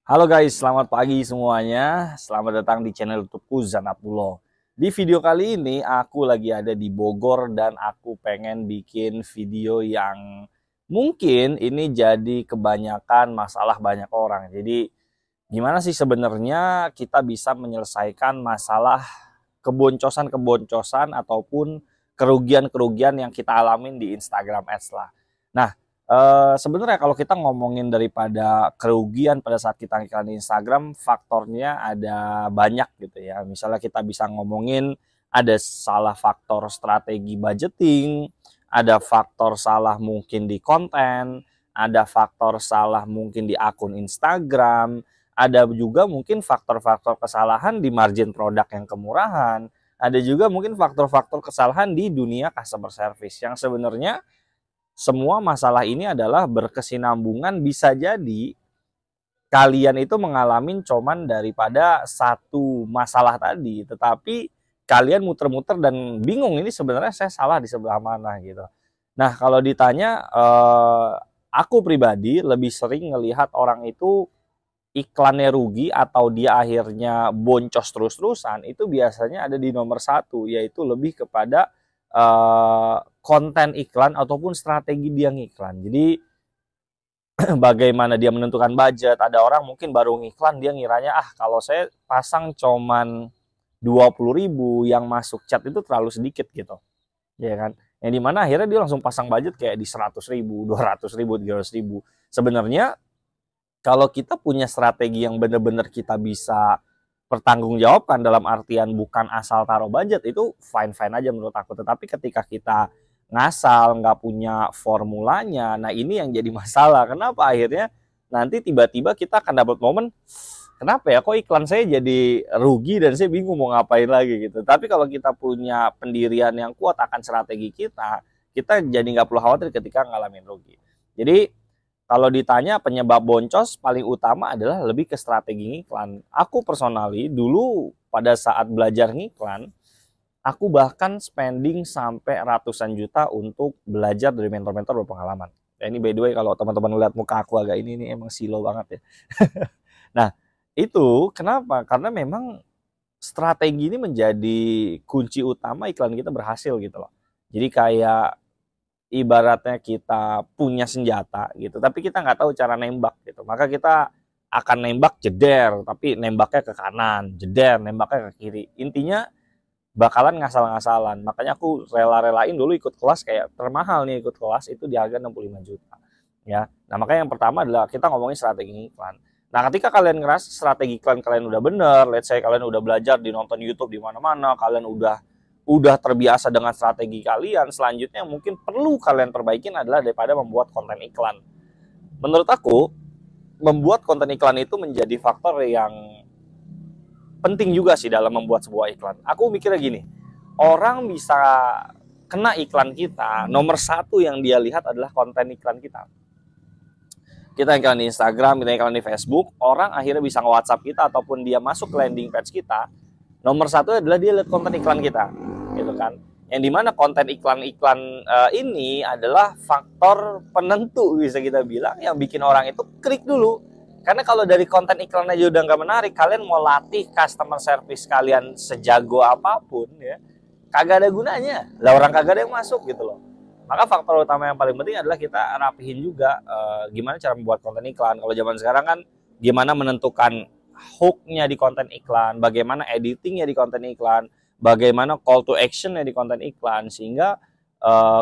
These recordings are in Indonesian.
Halo guys, selamat pagi semuanya. Selamat datang di channel YouTubeku Zan Abdullah. Di video kali ini aku lagi ada di Bogor dan aku pengen bikin video yang mungkin ini jadi kebanyakan masalah banyak orang. Jadi gimana sih sebenarnya kita bisa menyelesaikan masalah keboncosan-keboncosan ataupun kerugian-kerugian yang kita alamin di Instagram Ads lah. Nah, sebenarnya kalau kita ngomongin daripada kerugian pada saat kita iklan di Instagram, faktornya ada banyak gitu ya. Misalnya kita bisa ngomongin ada salah faktor strategi budgeting, ada faktor salah mungkin di konten, ada faktor salah mungkin di akun Instagram, ada juga mungkin faktor-faktor kesalahan di margin produk yang kemurahan, ada juga mungkin faktor-faktor kesalahan di dunia customer service yang sebenarnya semua masalah ini adalah berkesinambungan. Bisa jadi kalian itu mengalami cuman daripada satu masalah tadi, tetapi kalian muter-muter dan bingung ini sebenarnya saya salah di sebelah mana gitu. Nah, kalau ditanya aku pribadi lebih sering ngelihat orang itu iklannya rugi atau dia akhirnya boncos terus-terusan, itu biasanya ada di nomor satu, yaitu lebih kepada konten iklan ataupun strategi dia ngiklan. Jadi bagaimana dia menentukan budget. Ada orang mungkin baru ngiklan, dia ngiranya kalau saya pasang cuman 20.000 yang masuk chat itu terlalu sedikit gitu, ya kan. Yang dimana akhirnya dia langsung pasang budget kayak di 100.000, 200.000, 300.000. Sebenarnya kalau kita punya strategi yang benar-benar kita bisa pertanggungjawabkan, dalam artian bukan asal taruh budget, itu fine-fine aja menurut aku. Tetapi ketika kita ngasal, nggak punya formulanya, nah ini yang jadi masalah. Kenapa akhirnya nanti tiba-tiba kita akan dapat momen, kenapa ya kok iklan saya jadi rugi dan saya bingung mau ngapain lagi gitu. Tapi kalau kita punya pendirian yang kuat akan strategi kita jadi nggak perlu khawatir ketika ngalamin rugi. Jadi kalau ditanya penyebab boncos, paling utama adalah lebih ke strategi ngiklan. Aku personally dulu pada saat belajar ngiklan, aku bahkan spending sampai ratusan juta untuk belajar dari mentor-mentor berpengalaman. Ya, ini by the way kalau teman-teman lihat muka aku agak ini emang silo banget ya. Nah, itu kenapa? Karena memang strategi ini menjadi kunci utama iklan kita berhasil gitu loh. Jadi kayak ibaratnya kita punya senjata gitu, tapi kita nggak tahu cara nembak gitu. Maka kita akan nembak jeder, tapi nembaknya ke kanan, jeder, nembaknya ke kiri. Intinya bakalan ngasal-ngasalan. Makanya aku rela-relain dulu ikut kelas kayak termahal nih, ikut kelas itu di harga 65 juta. Ya. Nah, makanya yang pertama adalah kita ngomongin strategi iklan. Nah, ketika kalian ngerasa strategi iklan kalian udah bener, let's say kalian udah belajar di nonton YouTube di mana-mana, kalian udah terbiasa dengan strategi kalian, selanjutnya mungkin perlu kalian perbaikin adalah daripada membuat konten iklan. Menurut aku, membuat konten iklan itu menjadi faktor yang penting juga sih dalam membuat sebuah iklan. Aku mikirnya gini, orang bisa kena iklan kita, nomor satu yang dia lihat adalah konten iklan kita. Kita iklan di Instagram, kita iklan di Facebook, orang akhirnya bisa nge-WhatsApp kita ataupun dia masuk ke landing page kita. Nomor satu adalah dia lihat konten iklan kita, gitu kan. Yang dimana konten iklan-iklan ini adalah faktor penentu bisa kita bilang yang bikin orang itu klik dulu. Karena kalau dari konten iklan aja udah nggak menarik, kalian mau latih customer service kalian sejago apapun ya, kagak ada gunanya. Lah orang kagak ada yang masuk gitu loh. Maka faktor utama yang paling penting adalah kita rapihin juga gimana cara membuat konten iklan. Kalau zaman sekarang kan gimana menentukan hook-nya di konten iklan, bagaimana editingnya di konten iklan, bagaimana call to action-nya di konten iklan, sehingga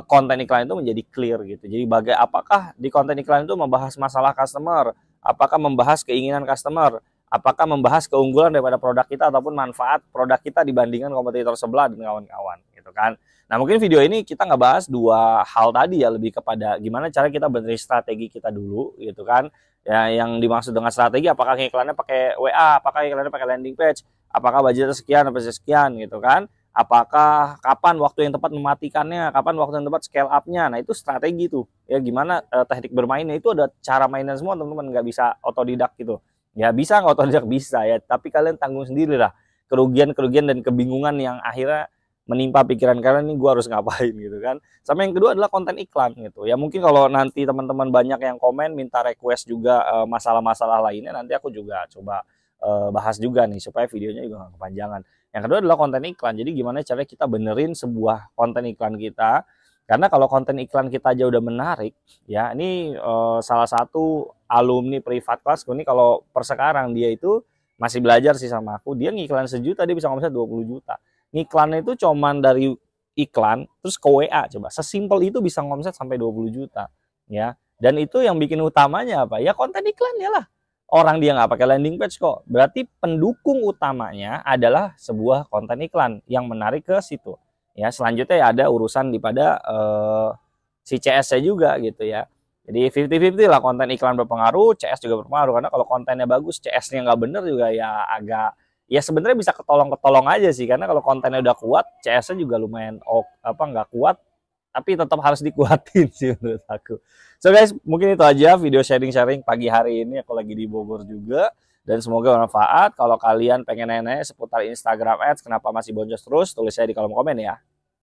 konten iklan itu menjadi clear gitu. Jadi apakah di konten iklan itu membahas masalah customer, apakah membahas keinginan customer, apakah membahas keunggulan daripada produk kita ataupun manfaat produk kita dibandingkan kompetitor sebelah dan kawan-kawan gitu kan. Nah, mungkin video ini kita nggak bahas dua hal tadi ya, lebih kepada gimana cara kita benerin strategi kita dulu gitu kan. Ya, yang dimaksud dengan strategi apakah iklannya pakai WA, apakah iklannya pakai landing page, apakah budgetnya sekian atau sekian gitu kan. Apakah kapan waktu yang tepat mematikannya, kapan waktu yang tepat scale up-nya. Nah, itu strategi tuh. Ya gimana teknik bermainnya itu ada cara mainnya semua, teman-teman, nggak bisa otodidak gitu. Ya bisa nggak otodidak bisa ya, tapi kalian tanggung sendiri lah kerugian-kerugian dan kebingungan yang akhirnya menimpa pikiran kalian nih gue harus ngapain gitu kan. Sama yang kedua adalah konten iklan gitu ya. Mungkin kalau nanti teman-teman banyak yang komen minta request juga masalah-masalah lainnya, nanti aku juga coba bahas juga nih supaya videonya juga nggak kepanjangan. Yang kedua adalah konten iklan. Jadi gimana caranya kita benerin sebuah konten iklan kita. Karena kalau konten iklan kita aja udah menarik, ya ini salah satu alumni privat kelasku ini kalau per sekarang dia itu masih belajar sih sama aku, dia ngiklan 1 juta dia bisa ngomongnya 20 juta. Ngiklannya itu cuman dari iklan terus ke WA, coba sesimpel itu bisa ngomset sampai 20 juta ya. Dan itu yang bikin utamanya apa? Ya konten iklannya lah. Orang dia nggak pakai landing page kok. Berarti pendukung utamanya adalah sebuah konten iklan yang menarik ke situ. Ya, selanjutnya ya ada urusan daripada si CS-nya juga gitu ya. Jadi 50-50 lah, konten iklan berpengaruh, CS juga berpengaruh. Karena kalau kontennya bagus, CS-nya nggak bener juga ya agak, ya sebenarnya bisa ketolong-ketolong aja sih. Karena kalau kontennya udah kuat, CS-nya juga lumayan nggak kuat, tapi tetap harus dikuatin sih menurut aku. So guys, mungkin itu aja video sharing-sharing pagi hari ini. Aku lagi di Bogor juga. Dan semoga bermanfaat. Kalau kalian pengen nanya seputar Instagram Ads, kenapa masih boncos terus, tulis saya di kolom komen ya.